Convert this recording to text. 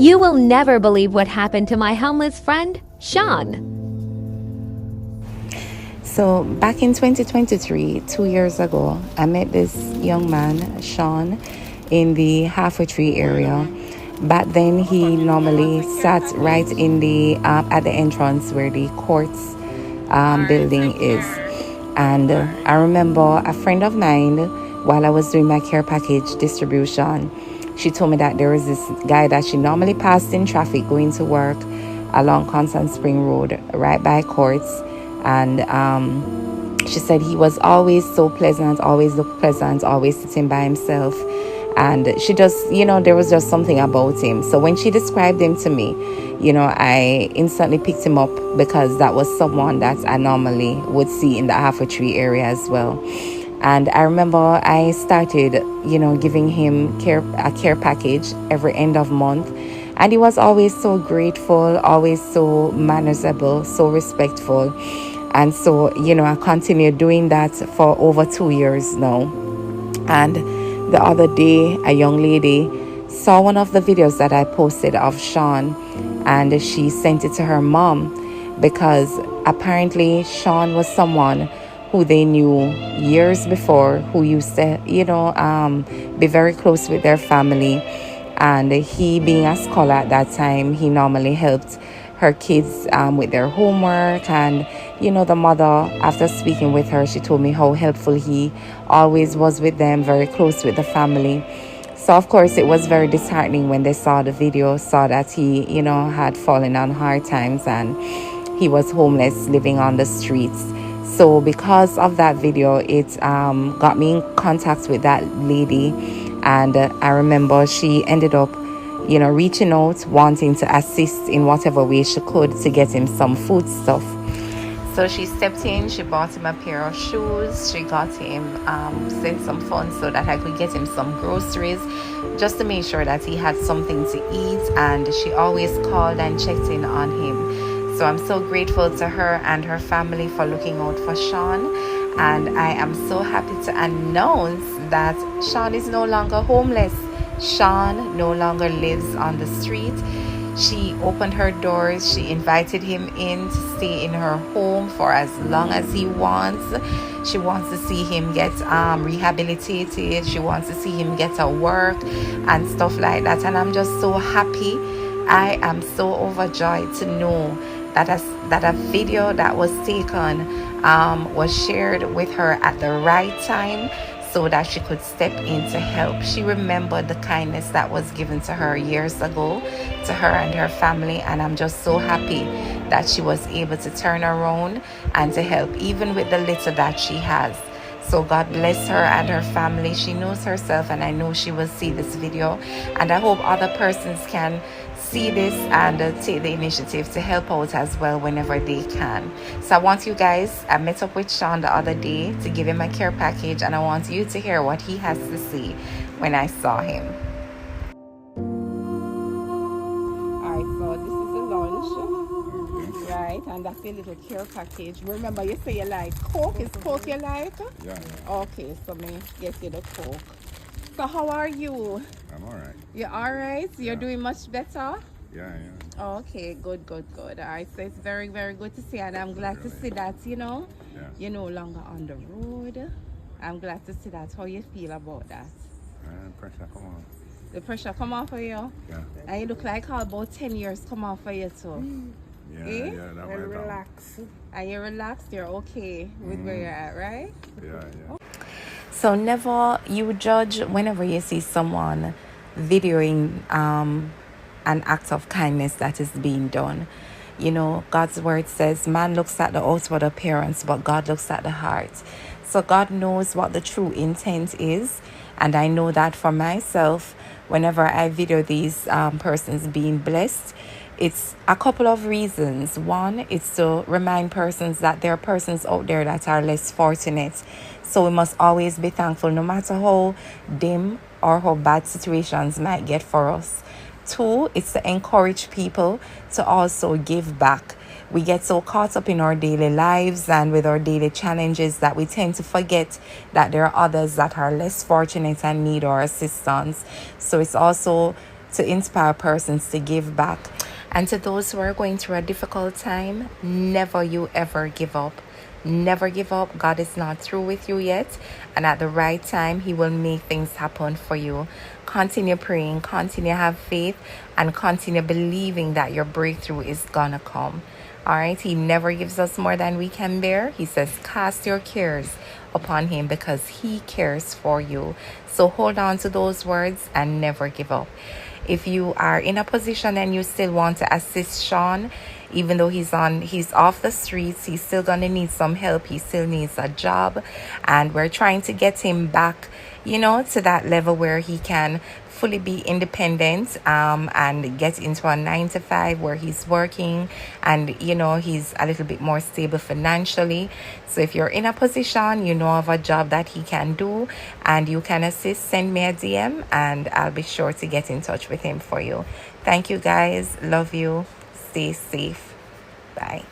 You will never believe what happened to my homeless friend, Sean. So back in 2023, 2 years ago, I met this young man, Sean, in the Halfway Tree area. Back then, he normally sat right in the at the entrance where the courts building is. And I remember a friend of mine, while I was doing my care package distribution, she told me that there was this guy that she normally passed in traffic going to work along Constant Spring Road, right by courts. And she said he was always so pleasant, always looked pleasant, always sitting by himself. And she just, there was just something about him. So when she described him to me, I instantly picked him up because that was someone that I normally would see in the Halfway Tree area as well. And I remember I started, giving him a care package every end of month. And he was always so grateful, always so manageable, so respectful. And so, I continued doing that for over 2 years now. And the other day, a young lady saw one of the videos that I posted of Sean, and she sent it to her mom because apparently Sean was someone who they knew years before, who used to, be very close with their family. And he, being a scholar at that time, he normally helped her kids with their homework. And, the mother, after speaking with her, she told me how helpful he always was with them, very close with the family. So, of course, it was very disheartening when they saw the video, saw that he, had fallen on hard times and he was homeless, living on the streets. So because of that video, it got me in contact with that lady. And I remember she ended up, reaching out, wanting to assist in whatever way she could to get him some food stuff. So she stepped in, she bought him a pair of shoes, she got him, sent some funds so that I could get him some groceries, just to make sure that he had something to eat. And she always called and checked in on him. So I'm so grateful to her and her family for looking out for Sean. And I am so happy to announce that Sean is no longer homeless. Sean no longer lives on the street. She opened her doors. She invited him in to stay in her home for as long as he wants. She wants to see him get rehabilitated. She wants to see him get a work and stuff like that. And I'm just so happy. I am so overjoyed to know that a video that was taken was shared with her at the right time, so that she could step in to help. She remembered the kindness that was given to her years ago, to her and her family, and I'm just so happy that she was able to turn around and to help, even with the little that she has. So God bless her and her family. She knows herself, and I know she will see this video, and I hope other persons can see this and take the initiative to help out as well whenever they can. So I want you guys, I met up with Sean the other day to give him a care package, and I want you to hear what he has to say when I saw him. Alright, so this is the lunch, right? And that's your little care package. Remember, you say you like Coke. Is Coke you like? Yeah. Okay, so me get you the Coke. So how are you? I'm alright. You're alright? You're doing much better? Yeah, yeah. Oh, okay, good. All right, so it's very, very good to see, and I'm glad to see that, you're no longer on the road. I'm glad to see that. How you feel about that? Pressure come on. The pressure come off for you? Yeah. And you look like how about 10 years come off for you too. Yeah, Eh? yeah, that might Relax. And you're relaxed, you're okay with where you're at, right? Yeah. So never you judge whenever you see someone videoing an act of kindness that is being done. God's word says man looks at the outward appearance, but God looks at the heart. So God knows what the true intent is. And I know that for myself, whenever I video these persons being blessed, it's a couple of reasons. One, it's to remind persons that there are persons out there that are less fortunate. So we must always be thankful, no matter how dim or how bad situations might get for us. Two, it's to encourage people to also give back. We get so caught up in our daily lives and with our daily challenges that we tend to forget that there are others that are less fortunate and need our assistance. So it's also to inspire persons to give back. And to those who are going through a difficult time, never you ever give up. Never give up. God is not through with you yet. And at the right time, He will make things happen for you. Continue praying, continue have faith, and continue believing that your breakthrough is gonna come. All right. He never gives us more than we can bear. He says, cast your cares upon Him because He cares for you. So hold on to those words and never give up. If you are in a position and you still want to assist Sean, even though he's off the streets, he's still gonna need some help. He still needs a job, and we're trying to get him back, to that level where he can fully be independent, and get into a 9 to 5 where he's working, and he's a little bit more stable financially. So if you're in a position, of a job that he can do and you can assist, send me a DM and I'll be sure to get in touch with him for you. Thank you guys. Love you. Stay safe. Bye.